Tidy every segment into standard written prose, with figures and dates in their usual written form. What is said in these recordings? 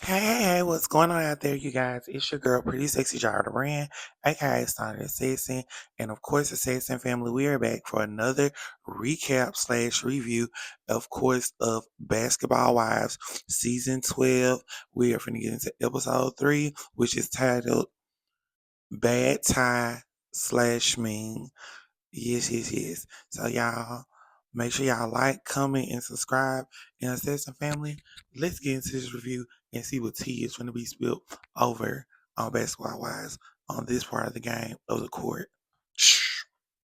Hey, what's going on out there, you guys? It's your girl, Pretty Sexy Jar Duran, aka Sonny Assassin, and of course, Assassin family. We are back for another recap slash review, of course, of Basketball Wives season 12. We are finna get into episode 3, which is titled Bad Tie slash Mean. Yes, yes, yes. So y'all make sure y'all like, comment, and subscribe. And Assassin family, let's get into this review and see what tea is going to be spilled over on Basketball Wise on this part of the game of the court.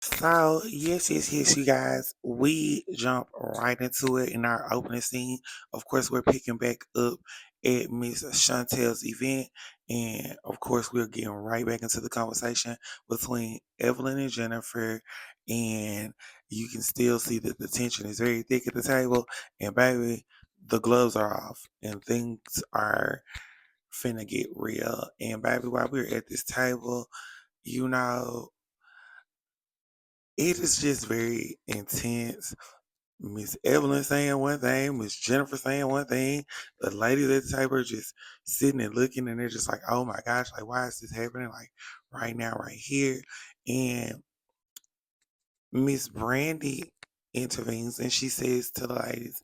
So, yes, yes, yes, you guys, we jump right into it in our opening scene. Of course, we're picking back up at Miss Chantel's event. And of course, we're getting right back into the conversation between Evelyn and Jennifer. And you can still see that the tension is very thick at the table. And baby, the gloves are off and things are finna get real. And baby, while we're at this table, you know, it is just very intense. Miss Evelyn saying one thing, Miss Jennifer saying one thing, the ladies at the table are just sitting and looking, and they're just like, "Oh my gosh, like why is this happening? Like right now, right here." And Miss Brandy intervenes and she says to the ladies,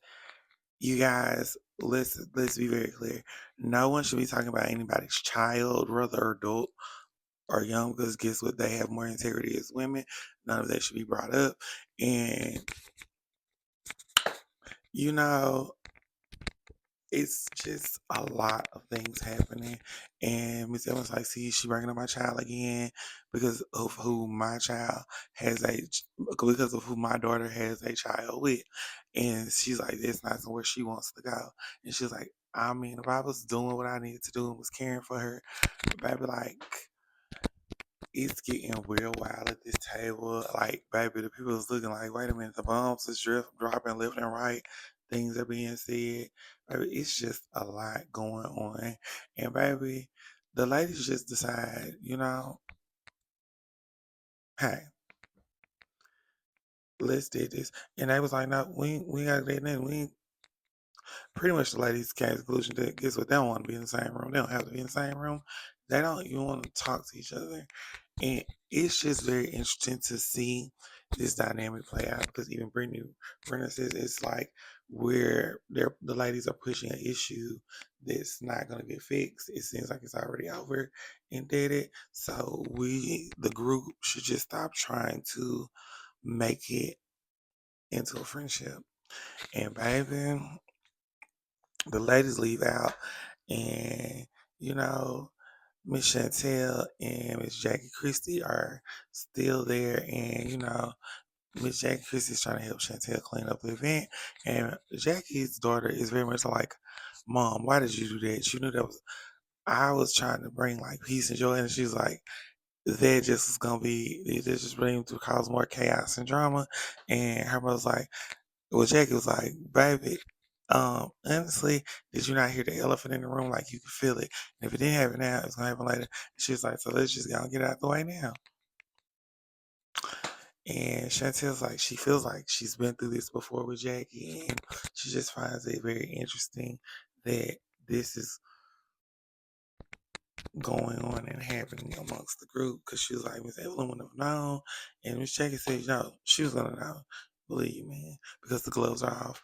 "You guys, let's be very clear. No one should be talking about anybody's child, whether adult or young, because guess what? They have more integrity as women. None of that should be brought up." And you know, it's just a lot of things happening. And Miss Evans like, see, she bringing up my child again because of who my child has because of who my daughter has a child with. And she's like, that's not somewhere she wants to go. And she's like, I mean, if I was doing what I needed to do and was caring for her, baby, like, it's getting real wild at this table. Like, baby, the people is looking like, wait a minute, the bombs is dropping left and right. Things are being said. Baby, it's just a lot going on. And baby, the ladies just decide, hey, let's do this. And they was like, no, we gotta do that. Pretty much the ladies came to the conclusion that guess what, they don't want to be in the same room. They don't have to be in the same room. They don't even want to talk to each other. And it's just very interesting to see this dynamic play out because even Brenna says it's like where the ladies are pushing an issue that's not going to get fixed. It seems like it's already over and dead. So the group, should just stop trying to make it into a friendship. And baby, the ladies leave out, and you know, Miss Chantel and Miss Jackie Christie are still there, and Miss Jackie Christie is trying to help Chantel clean up the event, and Jackie's daughter is very much like, "Mom, why did you do that? You knew that was I was trying to bring like peace and joy," and she's like, "That just is gonna be it just bring to cause more chaos and drama," and her mother's like. Well, Jackie was like, baby, honestly, did you not hear the elephant in the room? Like you could feel it. And if it didn't happen now, it's gonna happen later. And she was like, so let's just go and get it out the way now. And Chantel's like, she feels like she's been through this before with Jackie, and she just finds it very interesting that this is going on and happening amongst the group because she was like, Miss Evelyn wouldn't have known. And Miss Jackie said, no, she was gonna know. Believe me, man, because the gloves are off.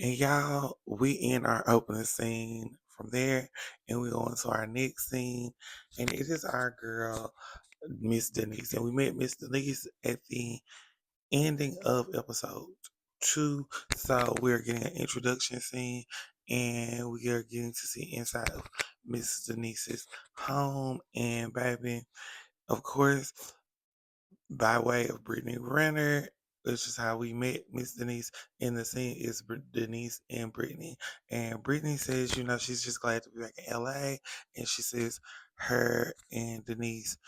And y'all, we end our opening scene from there, and we go into our next scene, and it is our girl, Miss Denise, and we met Miss Denise at the ending of episode 2. So we're getting an introduction scene, and we are getting to see inside of Miss Denise's home, and baby, of course, by way of Brittany Renner, which is how we met Miss Denise in the scene is Denise and Brittany. And Brittany says, she's just glad to be back in LA. And she says her and Denise,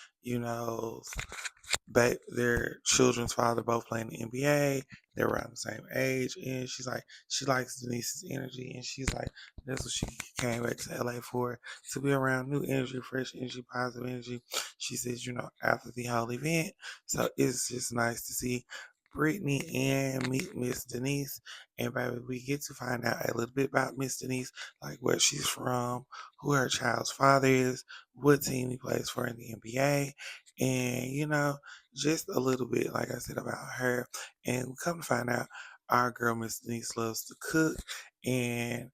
their children's father both playing the NBA. They're around the same age. And she's like, she likes Denise's energy. And she's like, that's what she came back to LA for, to be around new energy, fresh energy, positive energy. She says, after the whole event. So it's just nice to see. Brittany and meet Miss Denise. And baby, we get to find out a little bit about Miss Denise, like where she's from, who her child's father is, what team he plays for in the NBA, and just a little bit, like I said, about her. And we come to find out our girl Miss Denise loves to cook, and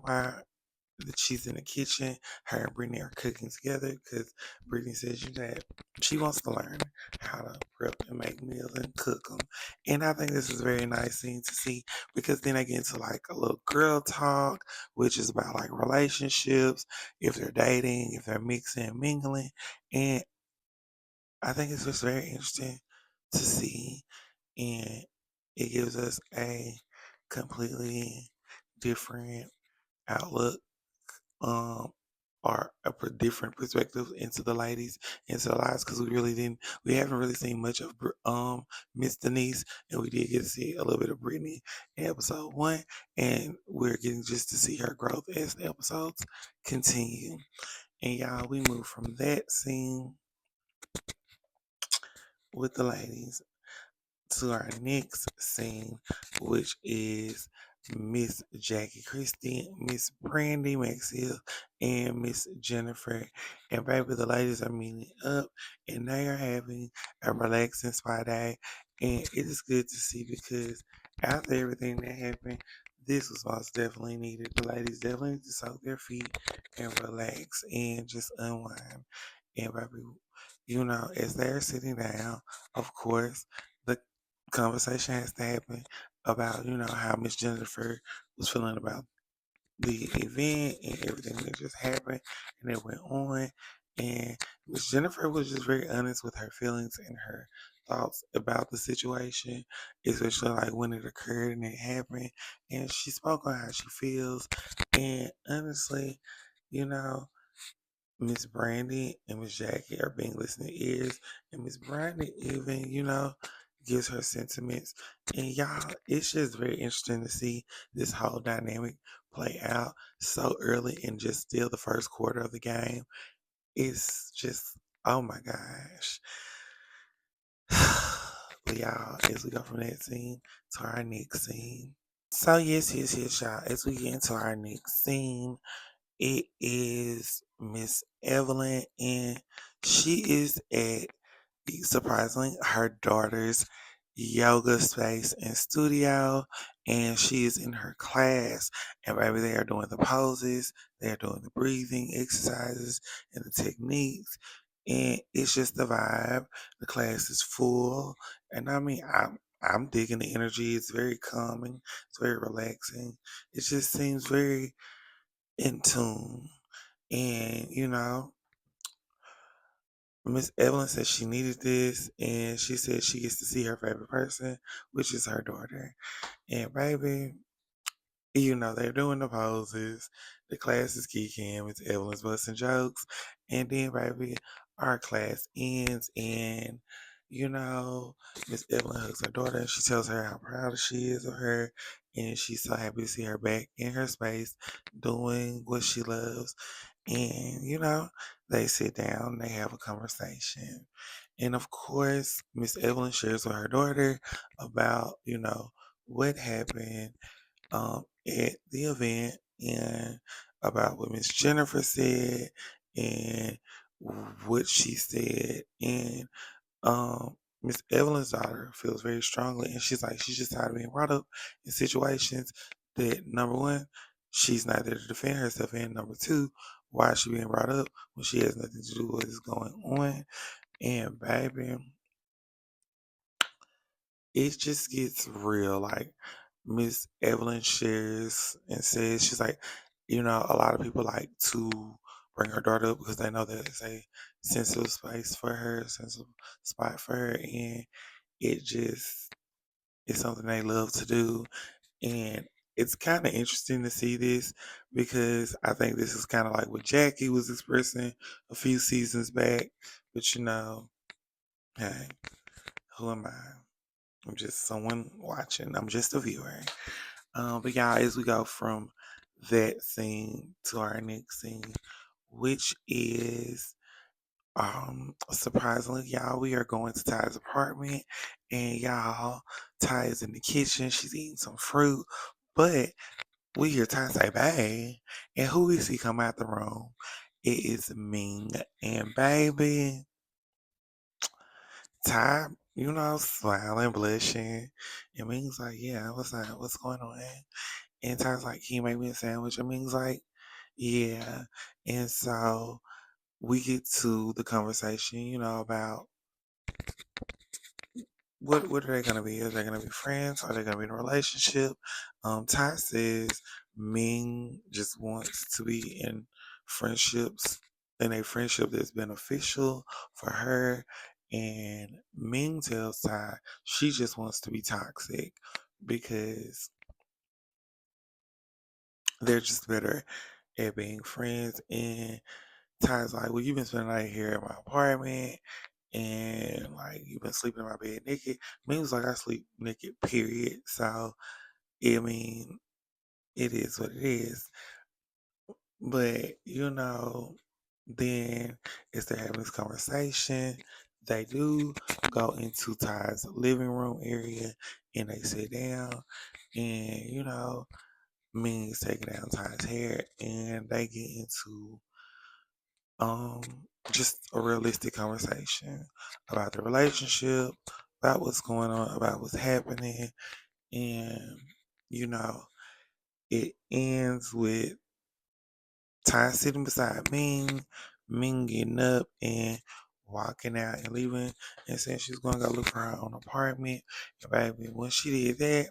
why that she's in the kitchen. Her and Brittany are cooking together because Brittany says that she wants to learn how to prep and make meals and cook them. And I think this is a very nice scene to see because then I get into like a little girl talk, which is about like relationships, if they're dating, if they're mixing and mingling. And I think it's just very interesting to see. And it gives us a completely different outlook um or different perspective into the ladies into the lives because we haven't really seen much of Miss Denise, and we did get to see a little bit of Brittany in episode 1, and we're getting just to see her growth as the episodes continue. And y'all, we move from that scene with the ladies to our next scene, which is Miss Jackie Christie, Miss Brandy Maxfield, and Miss Jennifer. And baby, the ladies are meeting up and they are having a relaxing spa day. And it is good to see because after everything that happened, this was most definitely needed. The ladies definitely need to soak their feet and relax and just unwind. And baby, as they're sitting down, of course, the conversation has to happen about, how Miss Jennifer was feeling about the event and everything that just happened and it went on. And Miss Jennifer was just very honest with her feelings and her thoughts about the situation, especially like when it occurred and it happened. And she spoke on how she feels. And honestly, you know, Miss Brandy and Miss Jackie are being listening ears, and Miss Brandy even, gives her sentiments. And y'all, it's just very interesting to see this whole dynamic play out so early in just still the first quarter of the game. It's just, oh my gosh. But y'all, as we go from that scene to our next scene. So yes, y'all. As we get into our next scene, it is Miss Evelyn, and she is at, surprisingly, her daughter's yoga space and studio, and she is in her class. And baby, they are doing the poses, they are doing the breathing exercises and the techniques, and it's just the vibe. The class is full, and I mean, I'm digging the energy. It's very calming. It's very relaxing. It just seems very in tune. And, Miss Evelyn said she needed this, and she said she gets to see her favorite person, which is her daughter. And baby, they're doing the poses. The class is geeking. Miss Evelyn's busting jokes. And then, baby, our class ends, and, Miss Evelyn hugs her daughter, and she tells her how proud she is of her, and she's so happy to see her back in her space doing what she loves. And, they sit down, they have a conversation. And of course, Miss Evelyn shares with her daughter about, what happened at the event and about what Miss Jennifer said and what she said. And Miss Evelyn's daughter feels very strongly, and she's like, she's just tired of being brought up in situations that, number one, she's not there to defend herself, and number two, why is she being brought up when she has nothing to do with what is going on? And baby, it just gets real. Like Miss Evelyn shares and says, she's like, a lot of people like to bring her daughter up because they know that it's a sensitive space for her, sensitive spot for her, and it just is something they love to do. And it's kind of interesting to see this because I think this is kind of like what Jackie was expressing a few seasons back. But hey, who am I? I'm just someone watching. I'm just a viewer. But yeah, as we go from that scene to our next scene, which is Surprisingly, y'all, we are going to Ty's apartment, and y'all, Ty is in the kitchen. She's eating some fruit, but we hear Ty say, "Babe," and who we see come out the room? It is Ming, and baby, Ty, smiling, blushing, and Ming's like, "Yeah, what's that? What's going on?" And Ty's like, "Can you make me a sandwich?" And Ming's like, "Yeah," and so we get to the conversation, about what are they gonna be? Are they gonna be friends? Are they gonna be in a relationship? Ty says Ming just wants to be in a friendship that's beneficial for her, and Ming tells Ty she just wants to be toxic because they're just better at being friends. And Ty's like, "Well, you've been spending the night here at my apartment, and like you've been sleeping in my bed naked." Me was like, "I sleep naked, period." So I mean, it is what it is. But then as they're having this conversation, they do go into Ty's living room area and they sit down, and Ming's taking down Ty's hair, and they get into um just a realistic conversation about the relationship, about what's going on, about what's happening, and you know, it ends with Ty sitting beside Ming, Ming getting up and walking out and leaving and saying she's gonna go look for her own apartment. And baby, when she did that,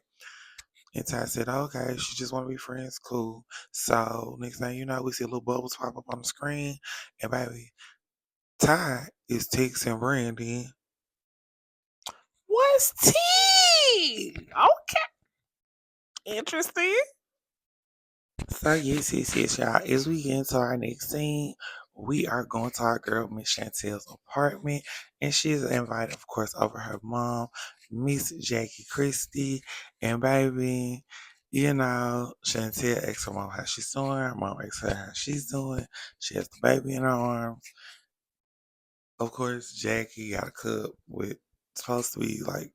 and Ty said, "Okay, she just wanna be friends, cool." So next thing you know, we see little bubbles pop up on the screen, and baby, Ty is texting Brandy. What's tea? Okay, interesting. So yes, y'all. As we get into our next scene, we are going to our girl Miss Chantel's apartment, and she is invited, of course, over her mom, Miss Jackie Christie, and baby. Chantel asks her mom how she's doing. Her mom asks her how she's doing. She has the baby in her arms. Of course, Jackie got a cup with supposed to be like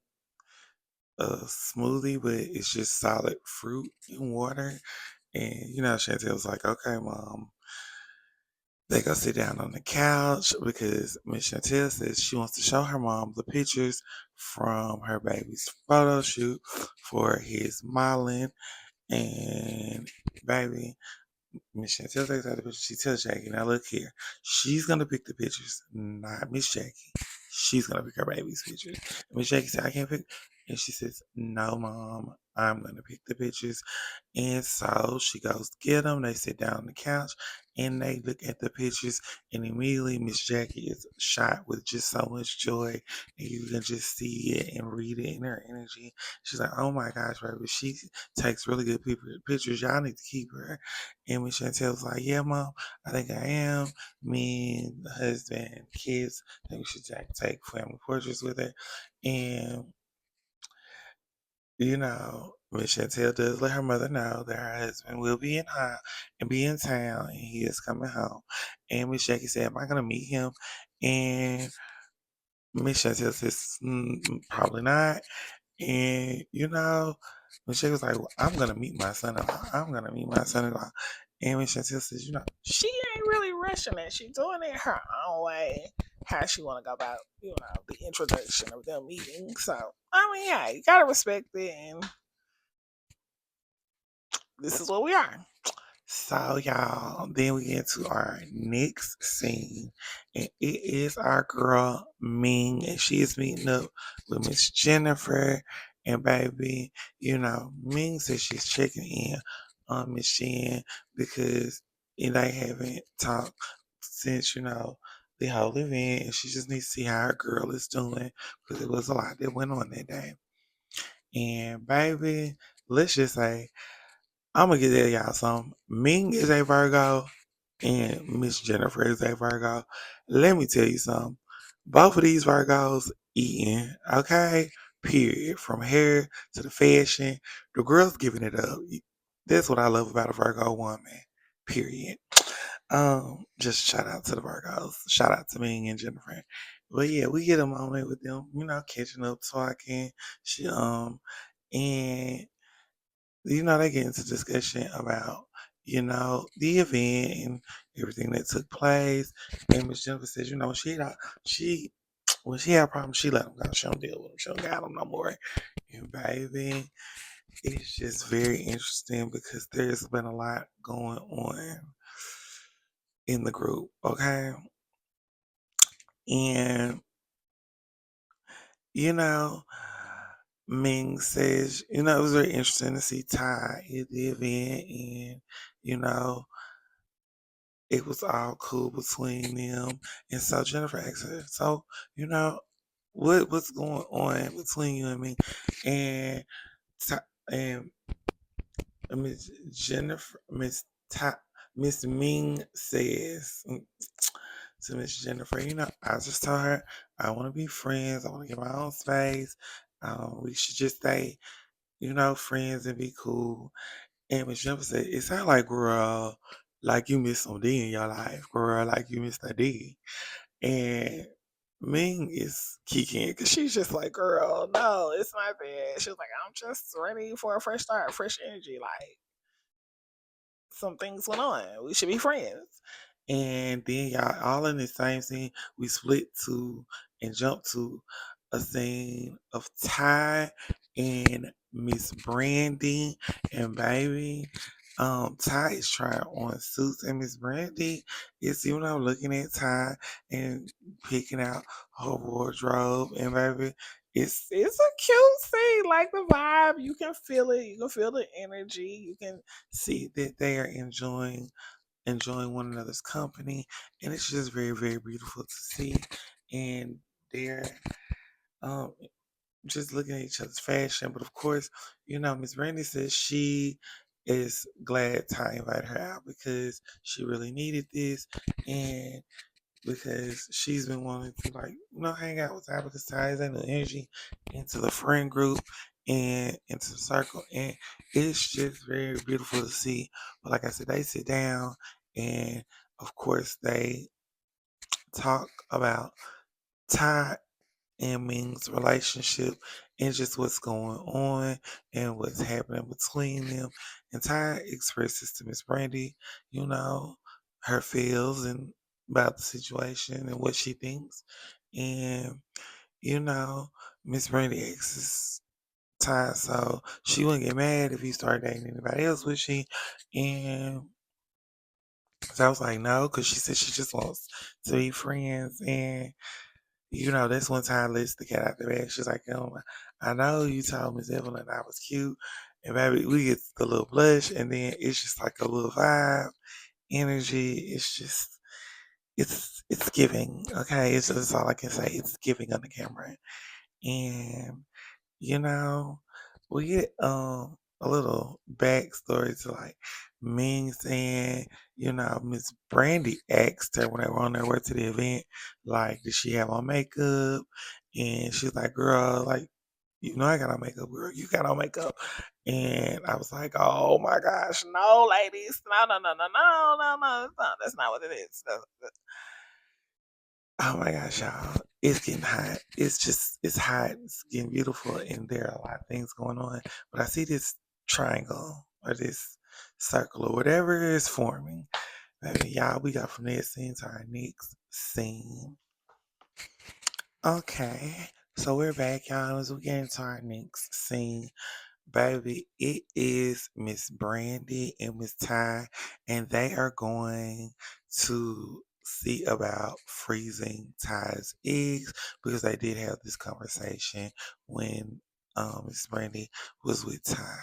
a smoothie, but it's just solid fruit and water. And Chantel's like, "Okay, mom." They go sit down on the couch because Miss Chantel says she wants to show her mom the pictures from her baby's photo shoot for his modeling. And baby, Miss Chantel takes out the picture. She tells Jackie, "Now look here. She's gonna pick the pictures, not Miss Jackie. She's gonna pick her baby's pictures." And Miss Jackie said, "I can't pick." And she says, "No, mom. I'm gonna pick the pictures." And so she goes to get them. They sit down on the couch and they look at the pictures. And immediately, Miss Jackie is shot with just so much joy. And you can just see it and read it in her energy. She's like, "Oh my gosh, baby. She takes really good pictures. Y'all need to keep her." And Miss Chantel's like, "Yeah, mom, I think I am. Me and the husband, kids, I think we should take family portraits with her." And Miss Chantel does let her mother know that her husband will be in town, and he is coming home. And Miss Jackie said, "Am I gonna meet him?" And Miss Chantel says, "Probably not." And Miss Jackie was like, "Well, I'm gonna meet my son-in-law. I'm gonna meet my son-in-law." And Miss Chantel says, she ain't really rushing it. She's doing it her own way, how she wanna go about, the introduction of them meeting. So I mean, yeah, you gotta respect it, and this is what we are. So, y'all, then we get to our next scene, and it is our girl Ming, and she is meeting up with Miss Jennifer. And baby, Ming says she's checking in on Miss Jen because they haven't talked since the whole event, and she just needs to see how her girl is doing because it was a lot that went on that day. And baby, let's just say I'm gonna get that y'all some. Ming is a Virgo and Miss Jennifer is a Virgo. Let me tell you something. Both of these Virgos eating, okay? Period. From hair to the fashion. The girl's giving it up. That's what I love about a Virgo woman. Period. Just shout out to the Virgos. Shout out to Ming and Jennifer. But yeah, we get a moment with them, catching up, talking. She and they get into discussion about, the event and everything that took place. And Miss Jennifer says, she when she had problems, she let them go. She don't deal with them. She don't got them no more. And baby, it's just very interesting because there's been a lot going on in the group, okay? And, you know, Ming says, it was very interesting to see Ty at the event and, you know, it was all cool between them. And so Jennifer asked her, so, you know, what's going on between you and me? And Ty, and Miss Jennifer, Miss Ming says to Miss Jennifer, I just told her I want to be friends. I want to get my own space. We should just stay, friends and be cool. And Miss Jennifer said, it sounds like, girl, like you missed some D in your life, girl, like you missed a D. And Ming is kicking because she's just like, girl, no, it's not that. She was like, I'm just ready for a fresh start, fresh energy. Like, some things went on. We should be friends. And then y'all all in the same scene, we split to and jump to a scene of Ty and Miss Brandy and baby. Ty is trying on suits and Miss Brandy is, looking at Ty and picking out her wardrobe and baby. It's a cute scene, like the vibe. You can feel it. You can feel the energy. You can see that they are enjoying one another's company, and it's just very very beautiful to see. And they're um just looking at each other's fashion, but of course, Miss Brandy says she is glad Ty invited her out because she really needed this, and because she's been wanting to hang out with Ty because Ty is in the energy into the friend group and into the circle, and it's just very beautiful to see. But like I said, they sit down and of course they talk about Ty and Ming's relationship and just what's going on and what's happening between them. And Ty expresses to Miss Brandy, you know, her feels and about the situation and what she thinks. And, you know, Miss Brandy asks Ty, so she wouldn't get mad if he started dating anybody else, would she? And so I was like, no, because she said she just wants to be friends. And that's one time lets the cat out the bag. She's like, I know you told Miss Evelyn I was cute. And baby, we get the little blush, and then it's just like a little vibe, energy. It's just, it's giving. Okay, it's just all I can say. It's giving on the camera. And you know, we get a little backstory to like Ming saying, Miss Brandy asked her when they were on their way to the event, like, did she have on makeup? And she's like, girl, like, I got on makeup, girl. You got on makeup. And I was like, oh my gosh, no, ladies. No, no, no, no, no, no, no. That's not what it is. Oh my gosh, y'all. It's getting hot. It's hot. It's getting beautiful, and there are a lot of things going on. But I see this triangle or this circle or whatever is forming. Baby, y'all, we got from that scene to our next scene. Okay, so we're back, y'all, as we get into our next scene. Baby, it is Miss Brandy and Miss Ty, and they are going to see about freezing Ty's eggs because they did have this conversation when Miss Brandy was with Ty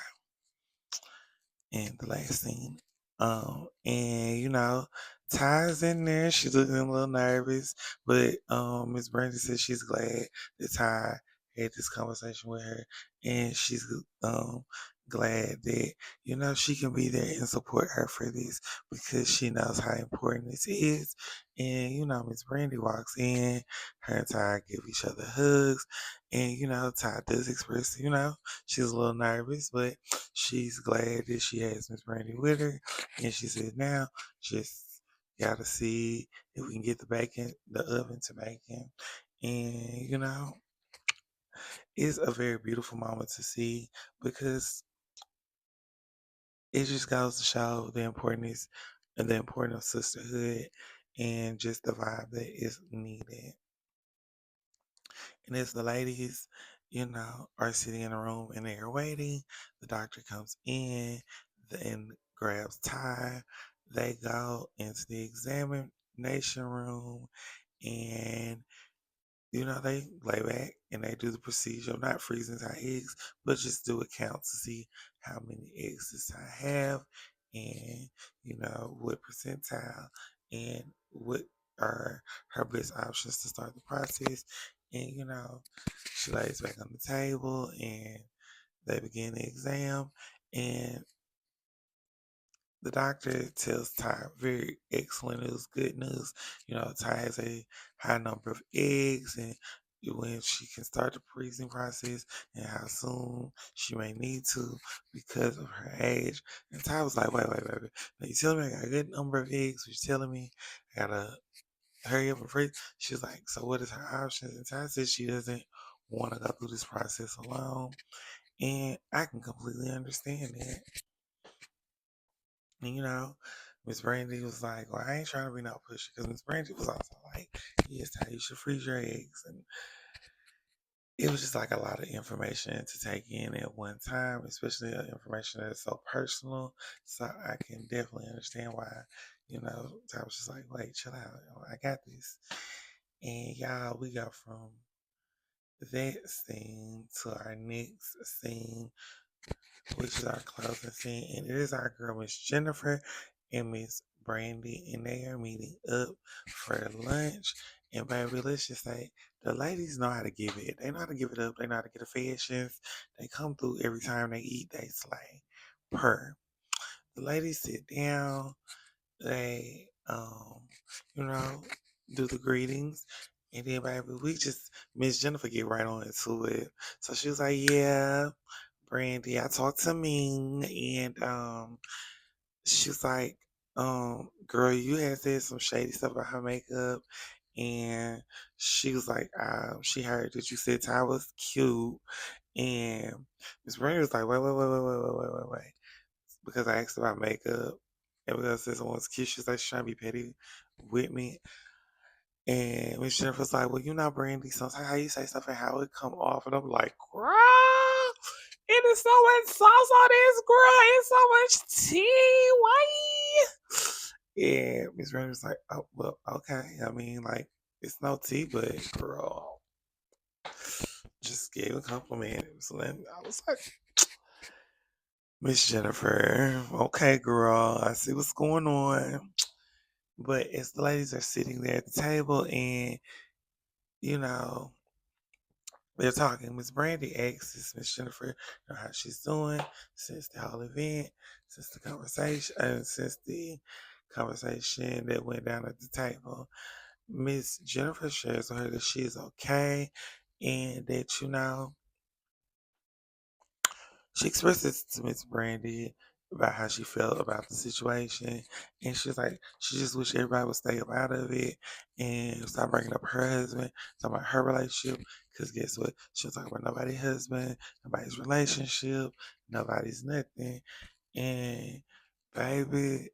in the last scene. And Ty's in there. She's looking a little nervous, but Miss Brandy says she's glad that Ty had this conversation with her, and she's glad that she can be there and support her for this because she knows how important this is. And Miss Brandy walks in, her and Ty give each other hugs, and Ty does express she's a little nervous, but she's glad that she has Miss Brandy with her. And she said, now just Gotta see if we can get the oven to bacon. And, it's a very beautiful moment to see because it just goes to show the importance of sisterhood and just the vibe that is needed. And as the ladies, are sitting in a room and they're waiting, the doctor comes in and grabs Ty. They go into the examination room and they lay back and they do the procedure, not freezing our eggs, but just do a count to see how many eggs does I have and, what percentile and what are her best options to start the process. And, she lays back on the table and they begin the exam. And the doctor tells Ty very excellent news, good news. Ty has a high number of eggs and when she can start the freezing process and how soon she may need to because of her age. And Ty was like, wait. Now you telling me I got a good number of eggs? You're telling me I gotta hurry up and freeze? She's like, so what is her options? And Ty says she doesn't want to go through this process alone. And I can completely understand that. And, Miss Brandy was like, well, I ain't trying to be no pushy because Miss Brandy was also like, yes, how you should freeze your eggs. And it was just like a lot of information to take in at one time, especially information that's so personal. So I can definitely understand why, I was just like, wait, chill out. I got this. And y'all, we go from that scene to our next scene, which is our closing scene, and it is our girl Miss Jennifer and Miss Brandy, and they are meeting up for lunch. And baby, let's just say the ladies know how to give it. They know how to give it up. They know how to get affections. They come through every time they eat. They slay. Per the ladies sit down. They you know, do the greetings. And then baby, we just Miss Jennifer get right on into it. So she was like, yeah. Brandy, I talked to Ming and she was like, girl, you had said some shady stuff about her makeup and she was like, she heard that you said Ty was cute and Miss Brandy was like, wait. Because I asked about makeup and because this one was cute, she's like she's trying to be petty with me. And Miss Jennifer was like, well, Brandy, sometimes how you say stuff and how it come off. And I'm like, girl, it is so much sauce on this, girl. It's so much tea. Why? And Miss Brandy was like, oh, well, okay. I mean, like, it's no tea, but girl, just gave a compliment. So then I was like, Miss Jennifer, okay, girl, I see what's going on. But as the ladies are sitting there at the table and, you know, they're talking. Miss Brandy asks Miss Jennifer how she's doing since the whole event, since the conversation that went down at the table. Miss Jennifer shares with her that she is okay and that, she expresses to Miss Brandy about how she felt about the situation, and she's like, she just wish everybody would stay up out of it and stop bringing up her husband, talking about her relationship. Because guess what? She'll talk about nobody's husband, nobody's relationship, nobody's nothing. And baby,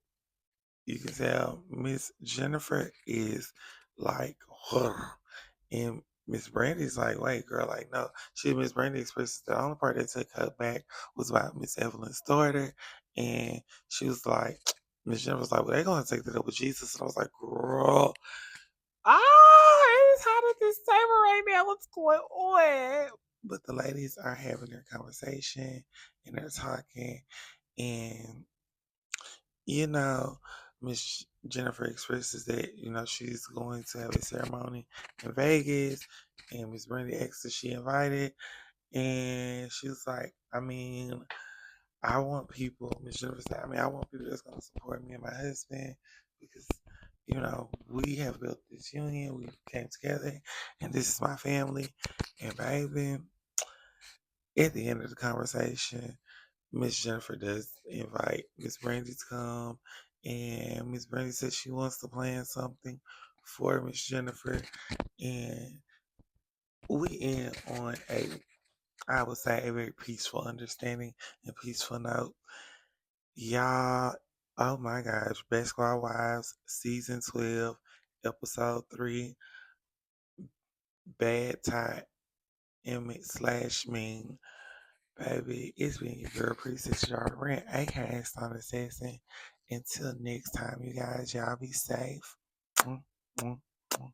you can tell Miss Jennifer is like her. And Miss Brandy's like, wait, girl, like, no. Miss Brandy expresses the only part that took her back was about Miss Evelyn's daughter. And she was like, Miss Jennifer was like, well, they're going to take that up with Jesus. And I was like, girl, it's hot at this table right now. What's going on? But the ladies are having their conversation and they're talking. And you know, Miss Jennifer expresses that, she's going to have a ceremony in Vegas and Miss Brandy asked if she invited and she was like, I mean, I want people, Miss Jennifer said, I want people that's gonna support me and my husband because, we have built this union, we came together and this is my family. And baby, at the end of the conversation, Miss Jennifer does invite Miss Brandy to come and Miss Brandy said she wants to plan something for Miss Jennifer, and we end on I would say, a very peaceful understanding and peaceful note. Y'all, oh my gosh, Basketball Wives, season 12, episode 3, Bad Tie, Emmett slash Mean. Baby, it's been your girl, Princess Yard Rant, aka Stone Assassin. Until next time, you guys, y'all be safe. Mm, mm, mm.